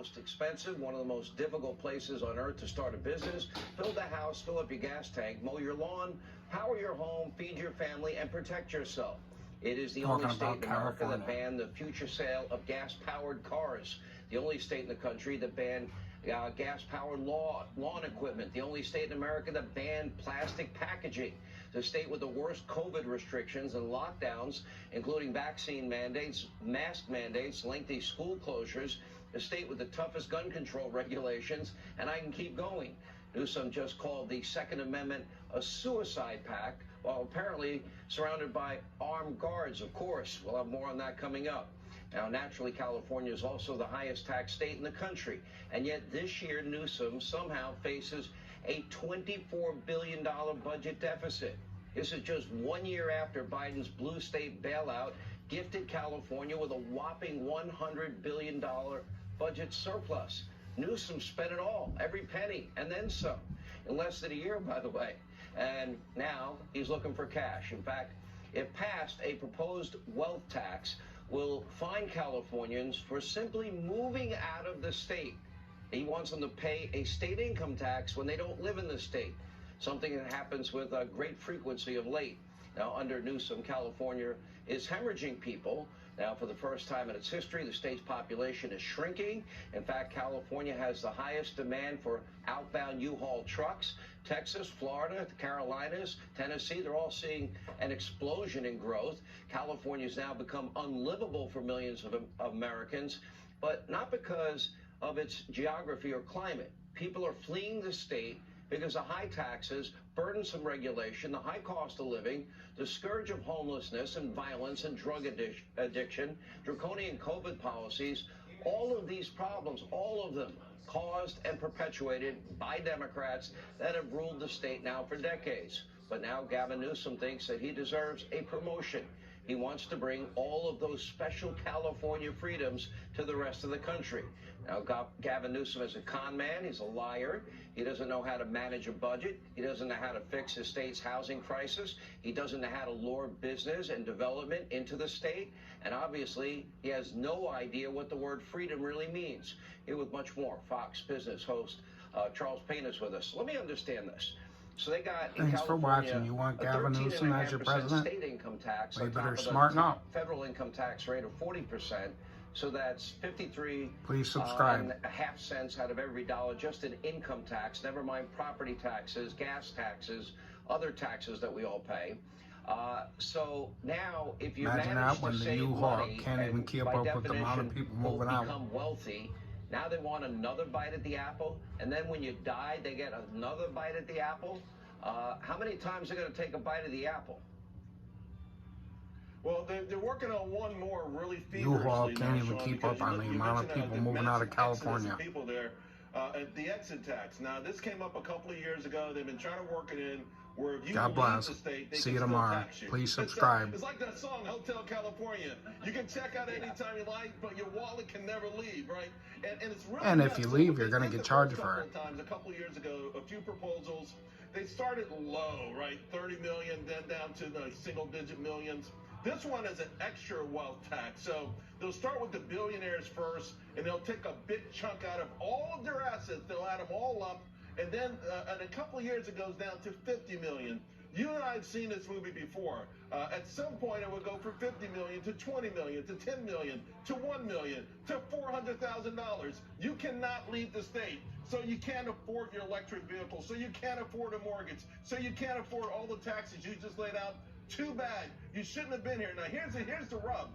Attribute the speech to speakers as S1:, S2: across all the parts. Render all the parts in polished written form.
S1: Most expensive, one of the most difficult places on earth to start a business. Build a house, fill up your gas tank, mow your lawn, power your home, feed your family, and protect yourself. It is the only state in America that banned the future sale of gas-powered cars. The only state in the country that banned gas-powered lawn equipment. The only state in America that banned plastic packaging. The state with the worst COVID restrictions and lockdowns, including vaccine mandates, mask mandates, lengthy school closures. The state with the toughest gun control regulations, and I can keep going. Newsom just called the Second Amendment a suicide pact, while apparently surrounded by armed guards, of course. We'll have more on that coming up. Now, naturally, California is also the highest tax state in the country, and yet this year Newsom somehow faces a $24 billion budget deficit. This is just 1 year after Biden's blue state bailout gifted California with a whopping $100 billion budget surplus. Newsom spent it all, every penny, and then some, in less than a year, by the way. And now he's looking for cash. In fact, if passed, a proposed wealth tax will fine Californians for simply moving out of the state. He wants them to pay a state income tax when they don't live in the state, something that happens with a great frequency of late. Now, under Newsom, California is hemorrhaging people. Now, for the first time in its history, the state's population is shrinking. In fact, California has the highest demand for outbound U-Haul trucks. Texas, Florida, the Carolinas, Tennessee, they're all seeing an explosion in growth. California's now become unlivable for millions of Americans, but not because of its geography or climate. People are fleeing the state because of high taxes, burdensome regulation, the high cost of living, the scourge of homelessness and violence and drug addiction, draconian COVID policies. All of these problems, all of them caused and perpetuated by Democrats that have ruled the state now for decades. But now Gavin Newsom thinks that he deserves a promotion. He wants to bring all of those special California freedoms to the rest of the country. Now, Gavin Newsom is a con man. He's a liar. He doesn't know how to manage a budget. He doesn't know how to fix his state's housing crisis. He doesn't know how to lure business and development into the state. And obviously, he has no idea what the word freedom really means. Here with much more, Fox Business host Charles Payne is with us. Let me understand this. So they got in
S2: Thanks for watching. You want Gavin Newsom as your president?
S1: State income tax.
S2: Well, you better smarten up.
S1: Federal income tax rate of 40%. So that's 53.
S2: Please subscribe.
S1: And a half cents out of every dollar just in income tax. Never mind property taxes, gas taxes, other taxes that we all pay. So now, if you
S2: imagine
S1: manage
S2: that when
S1: to
S2: the
S1: save
S2: U-Haul
S1: money,
S2: can't even keep up with the amount of people moving out,
S1: become wealthy. Now they want another bite at the apple, and then when you die, they get another bite at the apple. How many times are they going to take a bite of the apple?
S3: Well, they're working on one more really feverishly.
S2: U-Haul can't even keep up on the amount of people moving out of California.
S3: People there, the exit tax. Now, this came up a couple of years ago. They've been trying to work it in where if you
S2: God bless.
S3: leave the state, they
S2: See
S3: can
S2: you
S3: still
S2: tomorrow.
S3: tax you.
S2: Please subscribe.
S3: It's like that song, Hotel California. You can check out anytime you like, but your wallet can never leave, right? And it's really
S2: And if you leave, you're going to get charged for it.
S3: A couple of years ago, a few proposals. They started low, right? 30 million, then down to the single-digit millions. This one is an extra wealth tax. So they'll start with the billionaires first, and they'll take a big chunk out of all of their assets. They'll add them all up. And then in a couple of years, it goes down to 50 million. You and I have seen this movie before. At some point, it would go from 50 million to 20 million to 10 million to 1 million to $400,000. You cannot leave the state. So you can't afford your electric vehicle. So you can't afford a mortgage. So you can't afford all the taxes you just laid out. Too bad. You shouldn't have been here. Now, here's the rub.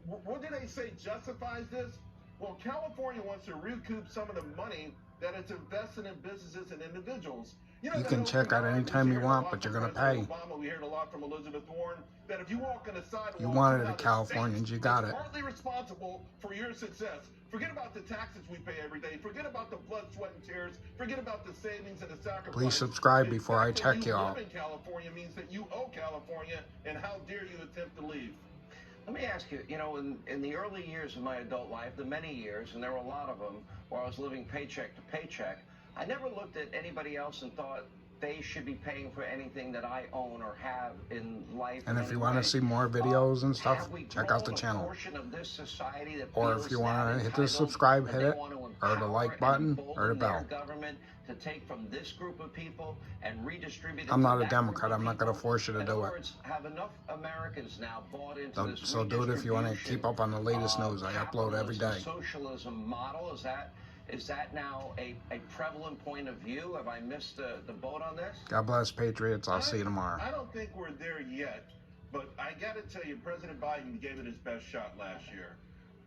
S3: What did they say justifies this? Well, California wants to recoup some of the money that it's invested in businesses and individuals.
S2: You can check out anytime you want, but you're going to pay.
S3: Obama, we heard a lot from Elizabeth Warren that if you walk on the sidewalk,
S2: You wanted it, Californians. You got it.
S3: Partly responsible for your success. Forget about the taxes we pay every day. Forget about the blood, sweat, and tears. Forget about the savings and the sacrifice.
S2: Please subscribe before I check y'all.
S3: Living in California means that you owe California, and how dare you attempt to leave?
S1: Let me ask you, in the early years of my adult life, the many years, and there were a lot of them, where I was living paycheck to paycheck, I never looked at anybody else and thought they should be paying for anything that I own or have in life.
S2: And if you want to see more videos and stuff, check out the channel. Or if you want to hit the subscribe, hit it, or the like button, or the bell.
S1: To take from this group of people and redistribute it.
S2: I'm not a Democrat. I'm not going to force you to do it.
S1: Have enough Americans now bought into this
S2: So do it if you want to keep up on the latest news. I upload every day.
S1: Socialism model, is that now a prevalent point of view? Have I missed the boat on this?
S2: God bless Patriots. I'll see you tomorrow.
S3: I don't think we're there yet, but I got to tell you, President Biden gave it his best shot last year.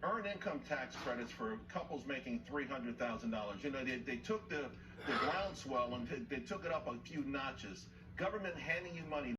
S3: Earned income tax credits for couples making $300,000. You know, they took the groundswell and they took it up a few notches. Government handing you money